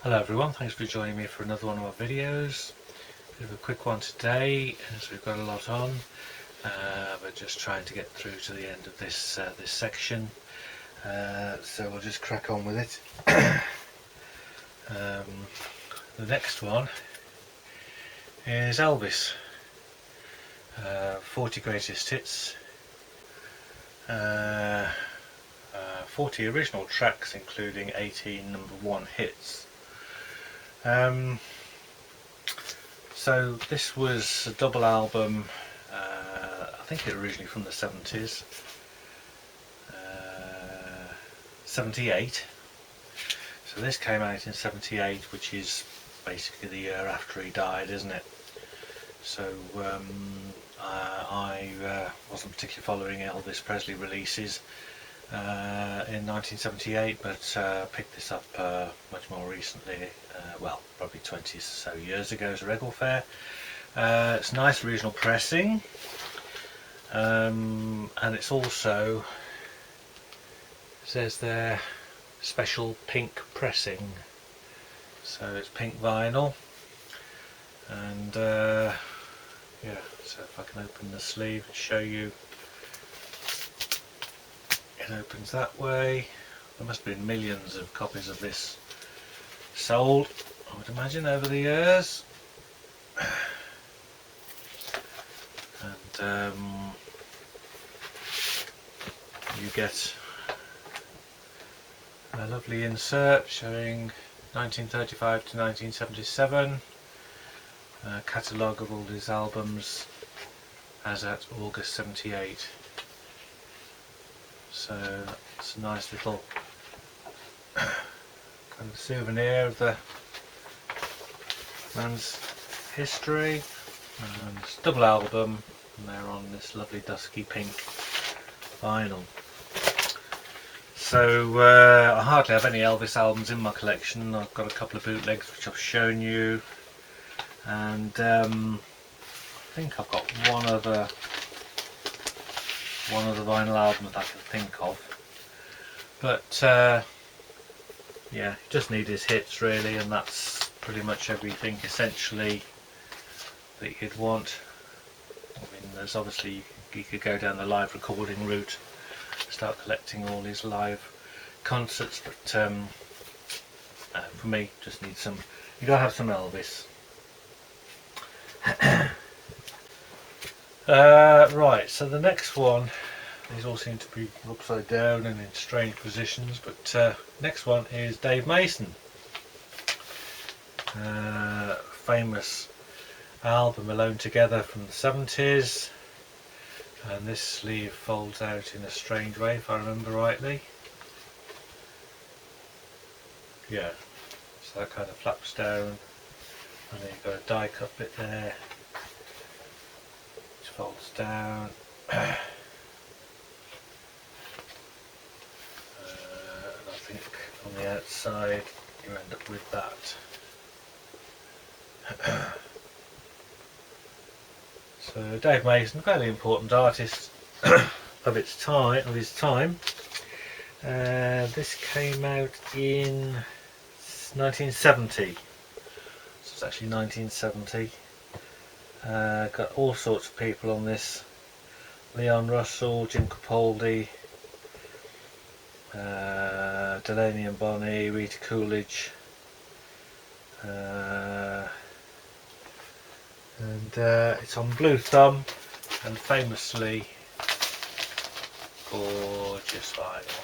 Hello everyone, thanks for joining me for another one of my videos. Bit of a quick one today as we've got a lot on. We're just trying to get through to the end of this this section, so we'll just crack on with it. The next one is Elvis, 40 greatest hits, 40 original tracks including 18 #1 hits. So this was a double album, I think it originally from the 70s, 78. So this came out in 78, which is basically the year after he died, isn't it? So I wasn't particularly following Elvis Presley releases in 1978, but picked this up much more recently, well, probably 20 or so years ago as a regular fare. It's a nice original pressing, and it's also, says there, special pink pressing, so it's pink vinyl. And yeah, so if I can open the sleeve and show you, it opens that way. There must have been millions of copies of this sold, I would imagine, over the years. And you get a lovely insert showing 1935 to 1977, a catalogue of all his albums as at August 78. So it's a nice little kind of souvenir of the man's history. And it's a double album, and they're on this lovely dusky pink vinyl. So I hardly have any Elvis albums in my collection. I've got a couple of bootlegs which I've shown you, and I think I've got one other vinyl album that I can think of. But yeah, just need his hits really, and that's pretty much everything essentially that you'd want. I mean, there's obviously, you could go down the live recording route, start collecting all his live concerts, but for me, just need some, you gotta have some Elvis. Right, so the next one, these all seem to be upside down and in strange positions, but next one is Dave Mason. Famous album Alone Together from the 70s, and this sleeve folds out in a strange way if I remember rightly. Yeah, so that kind of flaps down, and then you've got a die cut bit there which folds down. And I think on the outside you end up with that. So Dave Mason, fairly important artist of his time. This came out in 1970. So it's actually 1970. Got all sorts of people on this: Leon Russell, Jim Capaldi, Delaney and Bonnie, Rita Coolidge, and it's on Blue Thumb, and famously gorgeous vinyl.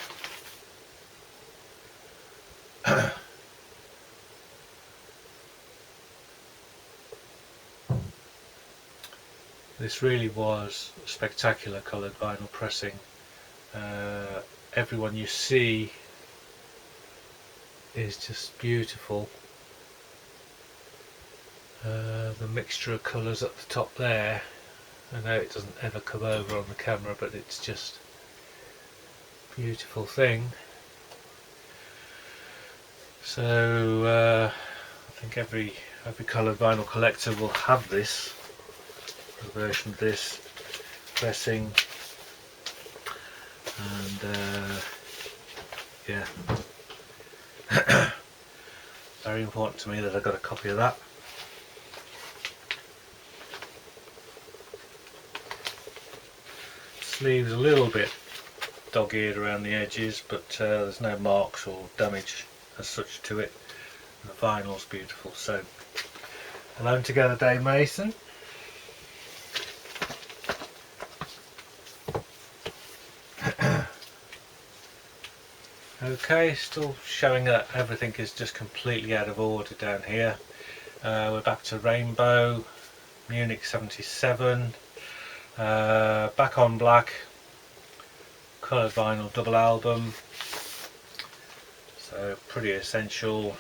This really was a spectacular coloured vinyl pressing. Everyone you see is just beautiful. The mixture of colours at the top there, I know it doesn't ever come over on the camera, but it's just a beautiful thing. So I think every coloured vinyl collector will have this, a version of this pressing, and yeah. Very important to me that I got a copy of that. Sleeve's a little bit dog-eared around the edges, but there's no marks or damage as such to it. And the vinyl's beautiful. So, alone together, Dave Mason. Okay, still showing that everything is just completely out of order down here. We're back to Rainbow, Munich 77, Back on Black, coloured vinyl double album, so pretty essential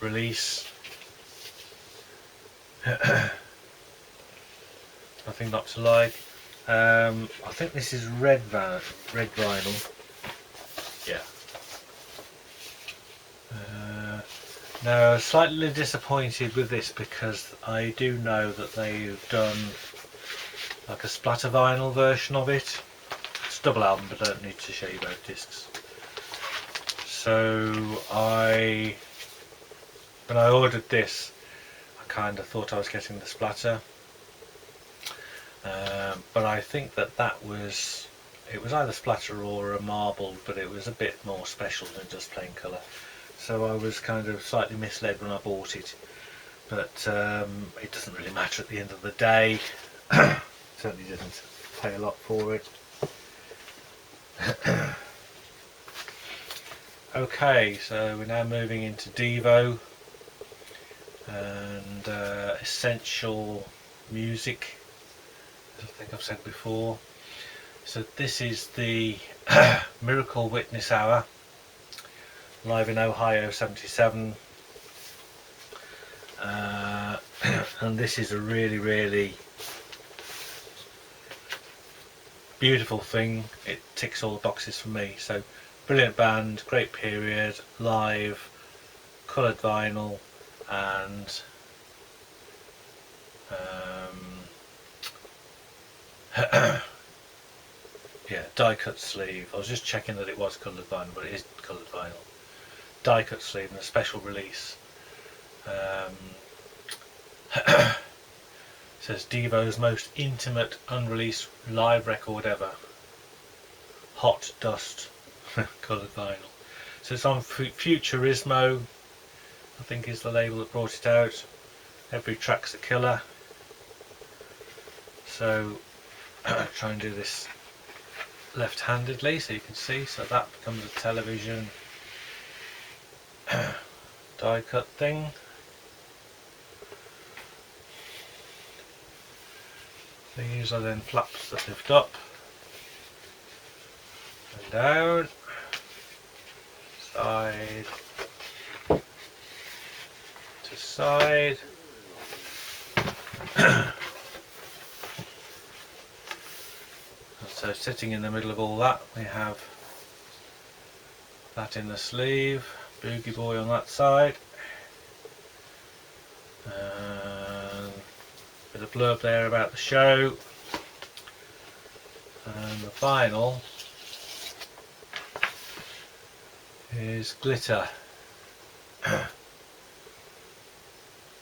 release. Nothing not to like. I think this is red vinyl. Yeah. Now, I was slightly disappointed with this because I do know that they've done like a splatter vinyl version of it. It's a double album, but I don't need to show you both discs. So when I ordered this, I kind of thought I was getting the splatter, but I think that it was either splatter or a marble, but it was a bit more special than just plain colour. So I was kind of slightly misled when I bought it, but it doesn't really matter at the end of the day. Certainly didn't pay a lot for it. Okay, so we're now moving into Devo and essential music, as I think I've said before. So this is the Miracle Witness Hour, live in Ohio 77, and this is a really beautiful thing. It ticks all the boxes for me. So brilliant band, great period, live, coloured vinyl, and yeah, die cut sleeve. I was just checking that it was coloured vinyl, but it is coloured vinyl. Die cut sleeve and a special release. Says Devo's most intimate unreleased live record ever. Hot Dust coloured vinyl. So it's on Futurismo, I think is the label that brought it out. Every track's a killer. So try and do this left-handedly so you can see. So that becomes a television die cut thing. These are then flaps that lift up and down, side to side. So sitting in the middle of all that, we have that in the sleeve, Boogie Boy on that side, and a bit of blurb there about the show, and the vinyl is glitter.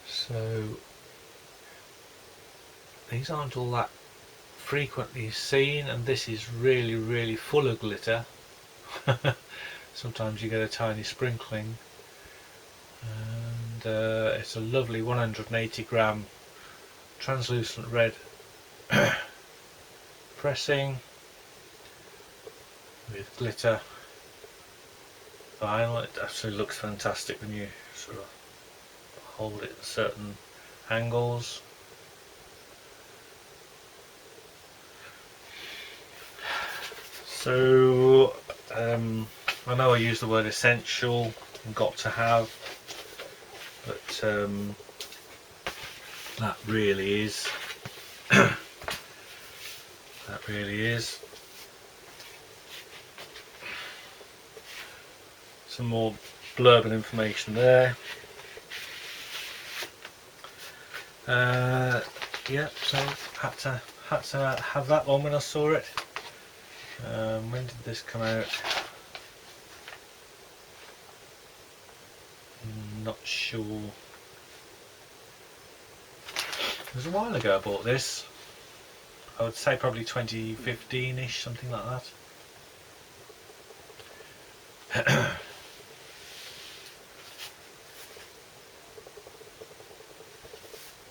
So these aren't all that frequently seen, and this is really full of glitter. Sometimes you get a tiny sprinkling, and it's a lovely 180 gram translucent red pressing with glitter vinyl. It absolutely looks fantastic when you sort of hold it at certain angles. So I know I use the word essential and got to have, but that really is that really is. Some more blurb and information there. Yeah, so had to have that one when I saw it. When did this come out? I'm not sure. It was a while ago I bought this. I would say probably 2015-ish, something like that.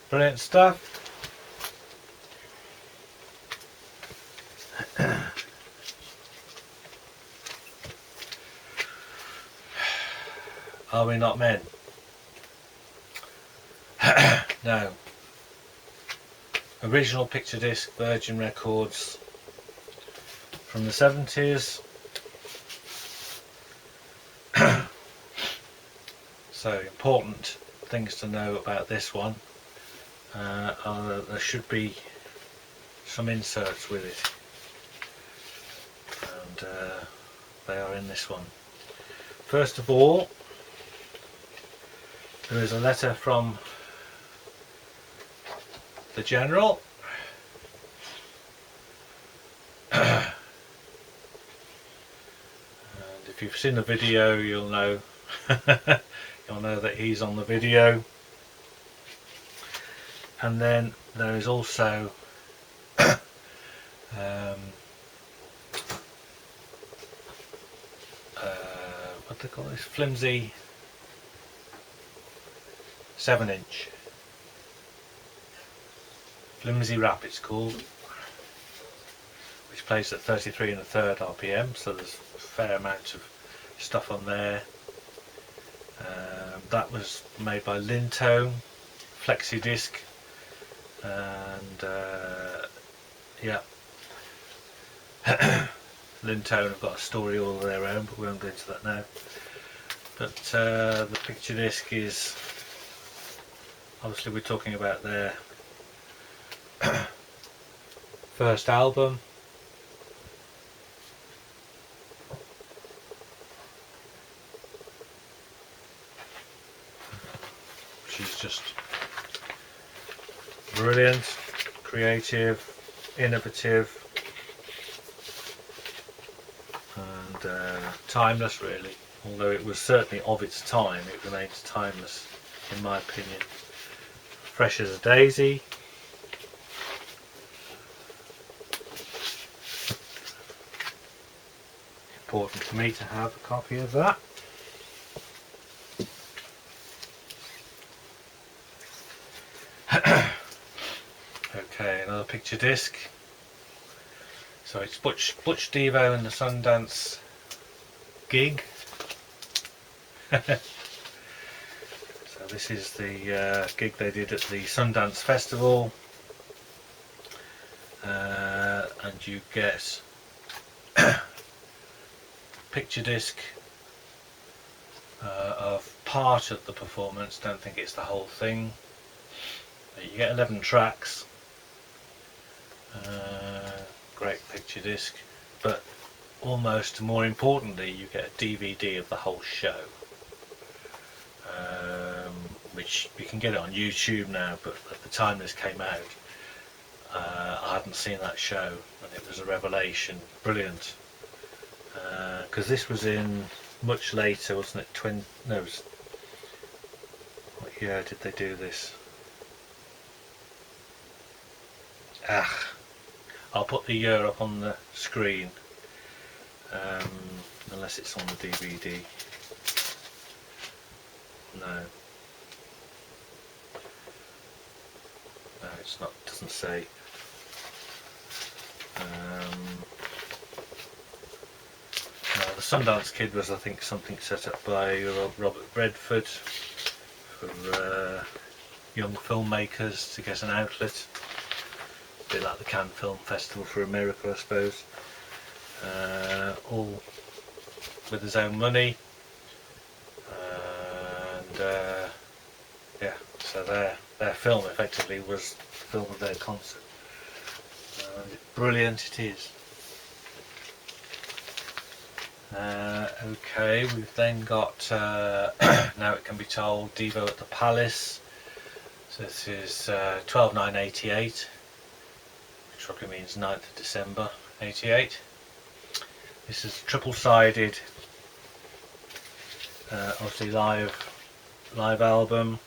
Brilliant stuff. Are we not men? No. Original picture disc, Virgin Records from the 70s. So important things to know about this one. There should be some inserts with it, and they are in this one. First of all, there is a letter from the General. And if you've seen the video, you'll know that he's on the video. And then there is also what do they call this? Flimsy 7-inch. Flimsy wrap it's called, which plays at 33 1/3 RPM, so there's a fair amount of stuff on there. That was made by Devo-Tion, flexi disc, and yeah, Devo-Tion have got a story all of their own, but we won't go into that now. But the picture disc is, obviously we're talking about their first album. Which is just brilliant, creative, innovative, and timeless really. Although it was certainly of its time, it remains timeless in my opinion. Fresh as a daisy. Important for me to have a copy of that. Okay, another picture disc. So it's Butch Devo and the Sundance gig. So this is the gig they did at the Sundance Festival, and you get picture disc of part of the performance. Don't think it's the whole thing. But you get 11 tracks. Great picture disc, but almost more importantly you get a DVD of the whole show, which you can get it on YouTube now, but at the time this came out I hadn't seen that show and it was a revelation. Brilliant, because this was in much later, wasn't it? What year did they do this? I'll put the year up on the screen, unless it's on the DVD. No, it's not. Doesn't say. No, the Sundance Kid was, I think, something set up by Robert Redford for young filmmakers to get an outlet. A bit like the Cannes Film Festival for America, I suppose. All with his own money, and yeah, so their film effectively was the film of their concert. Brilliant it is. Okay, we've then got Now It Can Be Told, Devo at the Palace. So this is 12/9/88. Probably means 9th of December 88. This is triple-sided, obviously live live album,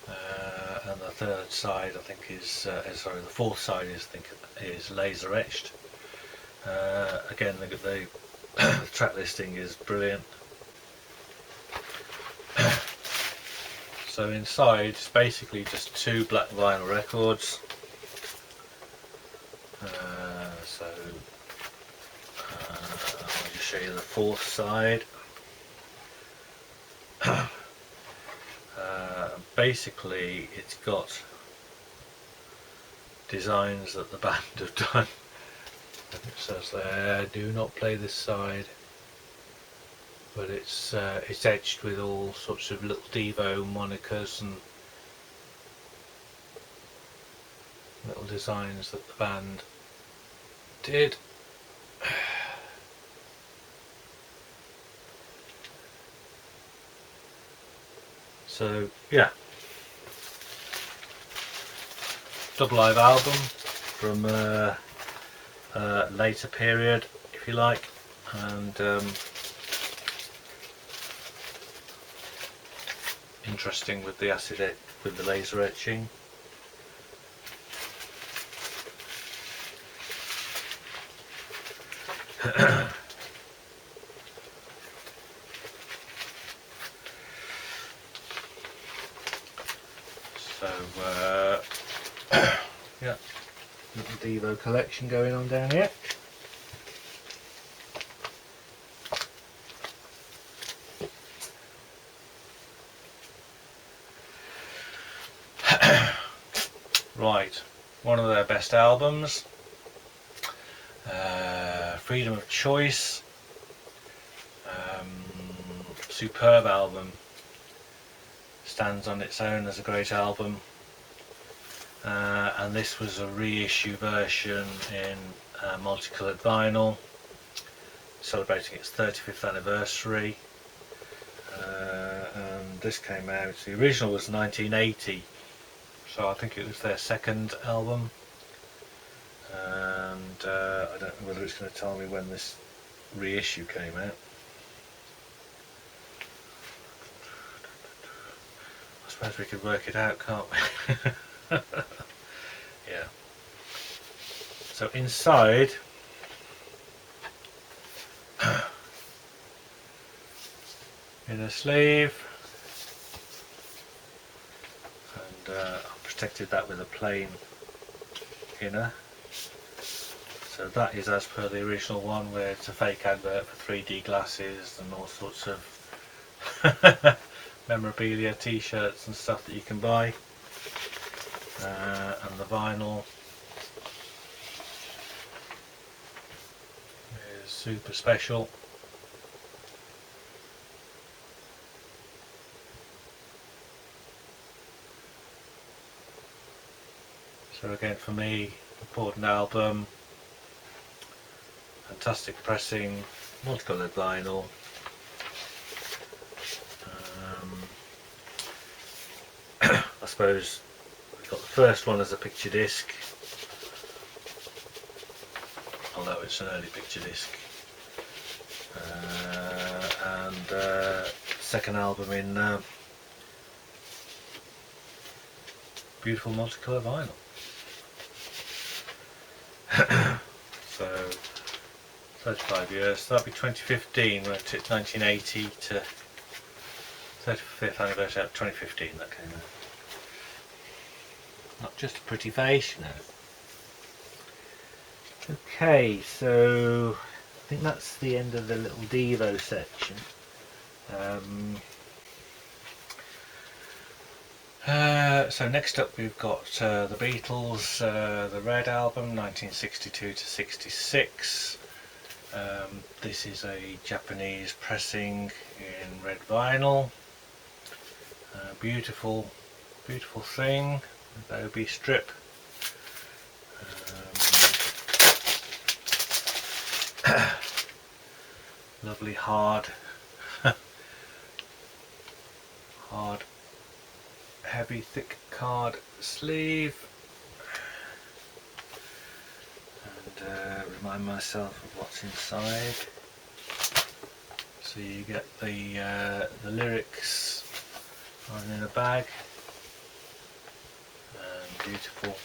and the third side I think is sorry, the fourth side is laser etched. Again, the track listing is brilliant. So inside it's basically just two black vinyl records. I'll just show you the fourth side. Basically it's got designs that the band have done. It says there, do not play this side, but it's etched with all sorts of little Devo monikers and little designs that the band did. So yeah, double live album from a later period, if you like, and interesting with the with the laser etching. So yeah, little Devo collection going on down here. Right, one of their best albums, Freedom of Choice, superb album, stands on its own as a great album, and this was a reissue version in multicoloured vinyl, celebrating its 35th anniversary, and this came out, the original was 1980, so I think it was their second album, and I don't know whether it's going to tell me when this reissue came out. I suppose we could work it out, can't we? Yeah. So inside inner sleeve, and I protected that with a plain inner. So that is as per the original one, where it's a fake advert for 3D glasses and all sorts of memorabilia, t-shirts and stuff that you can buy, and the vinyl is super special. So again, for me, important album, fantastic pressing, multicoloured vinyl. I suppose we've got the first one as a picture disc, although it's an early picture disc, and second album in beautiful multicolour vinyl. So 35 years, so that'll be 2015, won't it? 1980 to 35th anniversary of 2015 that came out. Not just a pretty face, you know. Okay, so I think that's the end of the little Devo section. So next up we've got the Beatles, the Red Album, 1962 to 66. This is a Japanese pressing in red vinyl. Beautiful, beautiful thing. Adobe strip. Lovely hard, heavy, thick card sleeve, and remind myself of what's inside. So you get the lyrics on in a bag, and beautiful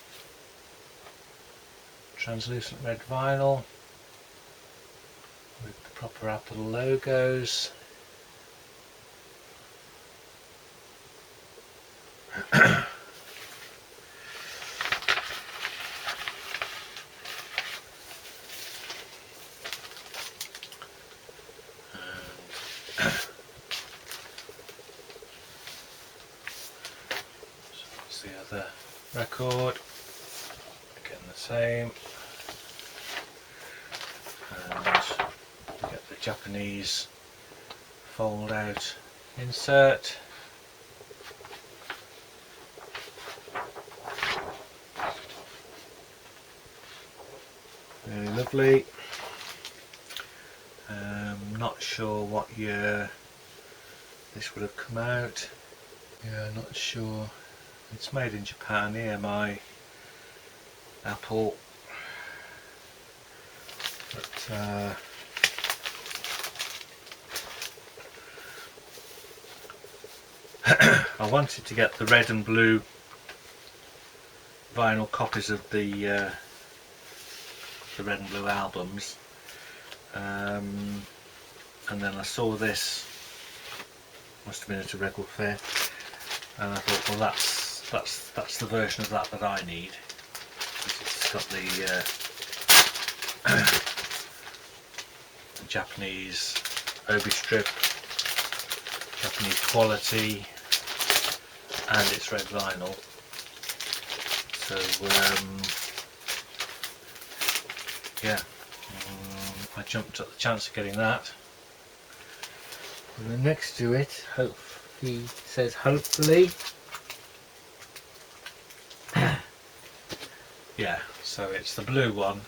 translucent red vinyl with the proper Apple logos. So that's the other record, again the same, and you get the Japanese fold out insert. Really lovely. Not sure what year this would have come out. Yeah, not sure. It's made in Japan, EMI, Apple. But I wanted to get the red and blue vinyl copies of the red and blue albums, and then I saw this, must have been at a record fair, and I thought, well, that's the version of that I need. It's got the Japanese obi strip, Japanese quality, and it's red vinyl. So yeah, I jumped at the chance of getting that. And then next to it, he says hopefully. Yeah, so it's the blue one,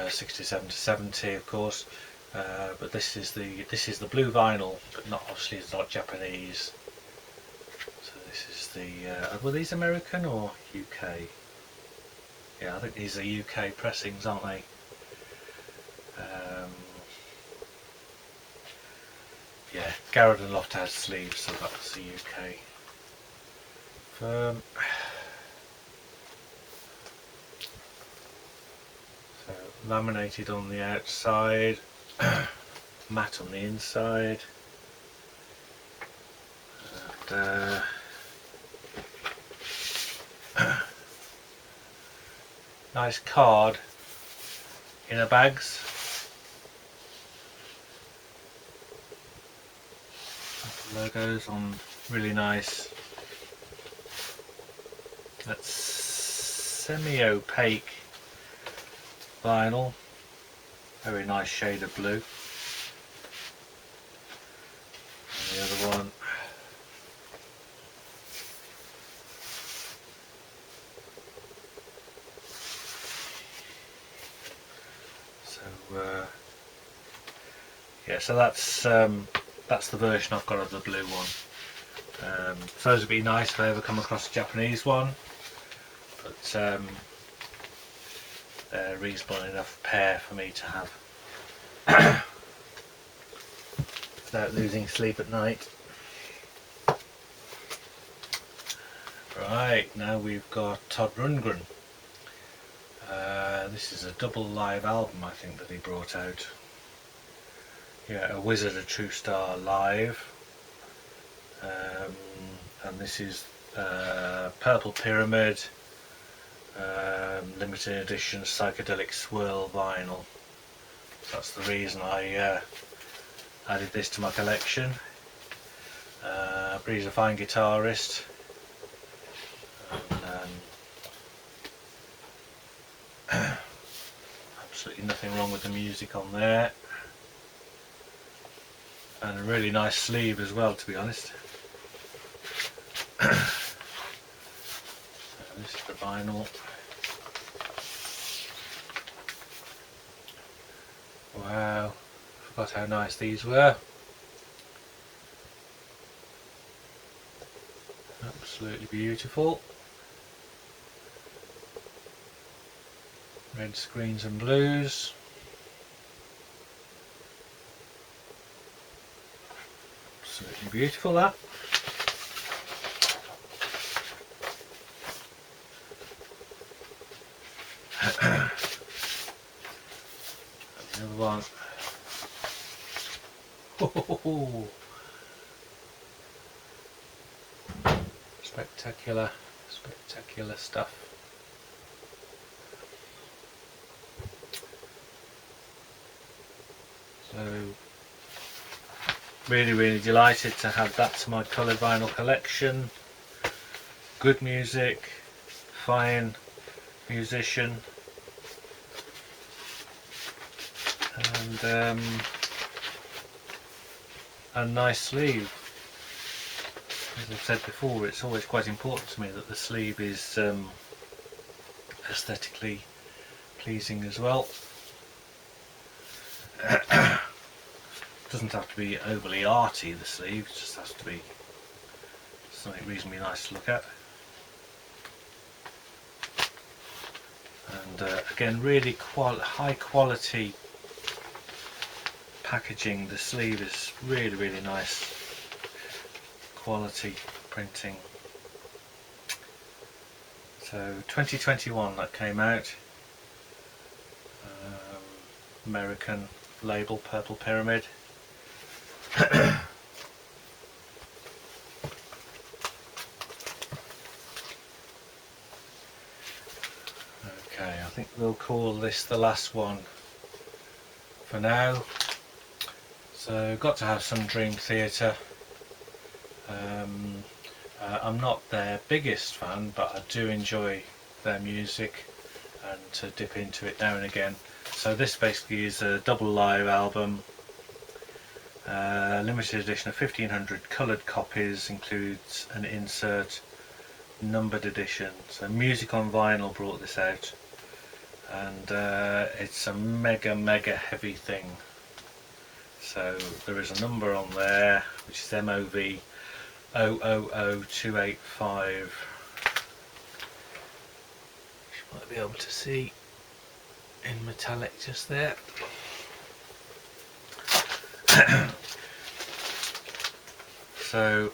67 to 70, of course, but this is the blue vinyl, but not, obviously it's not Japanese. So this is the were these American or UK? Yeah, I think these are UK pressings, aren't they? Yeah, Garrett and Loft has sleeves, so that was the UK firm. So laminated on the outside, matte on the inside, and nice card, inner bags. Logos on really nice. That's semi-opaque vinyl, very nice shade of blue. And the other one, so yeah, so that's the version I've got of the blue one. So it would be nice if I ever come across a Japanese one, but they're a reasonable enough pair for me to have without losing sleep at night. Right, now we've got Todd Rundgren. This is a double live album, I think, that he brought out. Yeah, A Wizard, a True Star live, and this is Purple Pyramid, limited edition psychedelic swirl vinyl. That's the reason I added this to my collection. But he's a fine guitarist, and absolutely nothing wrong with the music on there. And a really nice sleeve as well, to be honest. So this is the vinyl. Wow, forgot how nice these were. Absolutely beautiful. Red screens and blues. Absolutely beautiful, that. The other one. Oh, spectacular, spectacular stuff. So really delighted to add that to my coloured vinyl collection. Good music, fine musician, and a nice sleeve. As I've said before, it's always quite important to me that the sleeve is aesthetically pleasing as well. Doesn't have to be overly arty, the sleeve, it just has to be something reasonably nice to look at. And again, really high quality packaging. The sleeve is really nice quality printing. So 2021 that came out. American label, Purple Pyramid. Okay, I think we'll call this the last one for now. So got to have some Dream Theater. I'm not their biggest fan, but I do enjoy their music and to dip into it now and again. So this basically is a double live album, limited edition of 1500 coloured copies, includes an insert, numbered edition. So Music on Vinyl brought this out, and it's a mega heavy thing. So there is a number on there which is MOV 000285. You might be able to see in metallic just there. So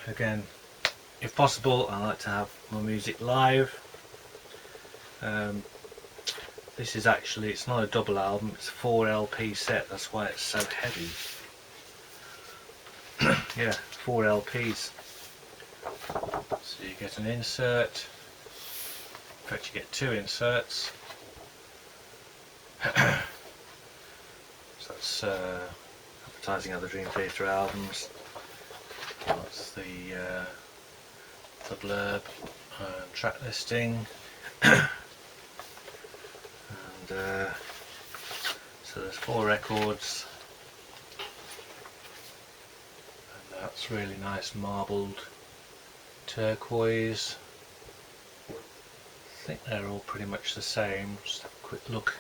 again, if possible, I like to have my music live. This is actually, it's not a double album, it's a 4 LP set, that's why it's so heavy. Yeah, 4 LPs. So you get an insert, in fact you get 2 inserts. So that's advertising other Dream Theater albums. That's the blurb, track listing. So there's 4 records, and that's really nice marbled turquoise. I think they're all pretty much the same. Just have a quick look.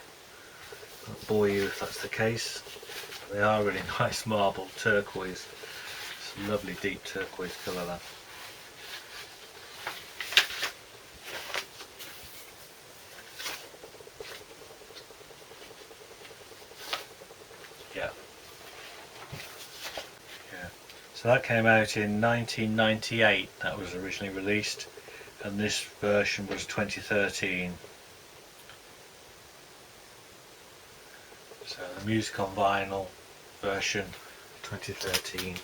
I won't bore you if that's the case. They are really nice marbled turquoise. It's a lovely deep turquoise colour, that. So that came out in 1998, that was originally released, and this version was 2013. So the Music on Vinyl version 2013.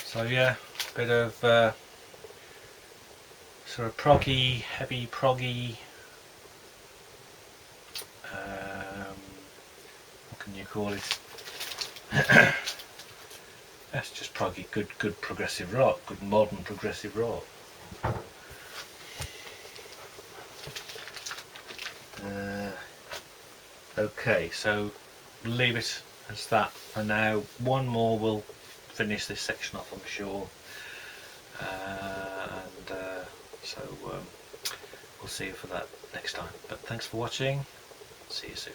So yeah, bit of sort of proggy, heavy proggy, what can you call it? That's just proggy, good progressive rock, good modern progressive rock. Okay, so leave it as that for now. One more will finish this section off, I'm sure. So we'll see you for that next time. But thanks for watching. See you soon.